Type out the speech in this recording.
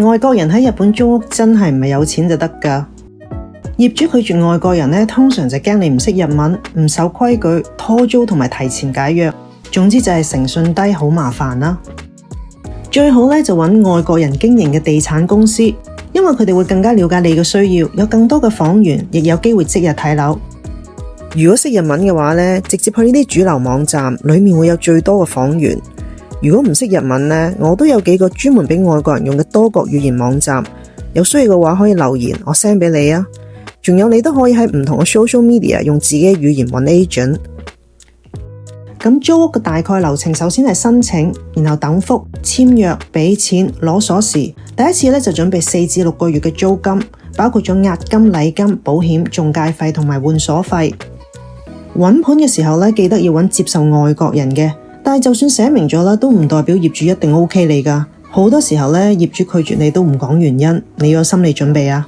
外國人喺日本租屋真係唔係有錢就得㗎。業主拒絕外國人呢，通常就驚你唔識日文、唔守規矩、拖租同埋提前解約，總之就係誠信低，好麻煩啦。最好呢，就揾外國人經營嘅地產公司，因為佢哋會更加了解你嘅需要，有更多嘅房源，亦有機會即日睇樓。如果識日文嘅話呢，直接去呢啲主流網站，裏面會有最多嘅房源。如果唔識日文呢，我都有幾個專門俾外國人用嘅多國語言網站，有需要嘅話可以留言，我 send 俾你啊。仲有你都可以喺唔同嘅 social media 用自己嘅語言揾 agent。咁租屋嘅大概流程，首先係申請，然後等複、簽約、俾錢、攞鎖匙。第一次咧就準備4至6個月嘅租金，包括咗押金、禮金、保險、中介費同埋換鎖費。揾盤嘅時候咧，記得要揾接受外國人嘅，但係就算寫明咗啦，都唔代表業主一定 OK 你㗎。好多時候咧，業主拒絕你都唔講原因，你要有心理準備啊。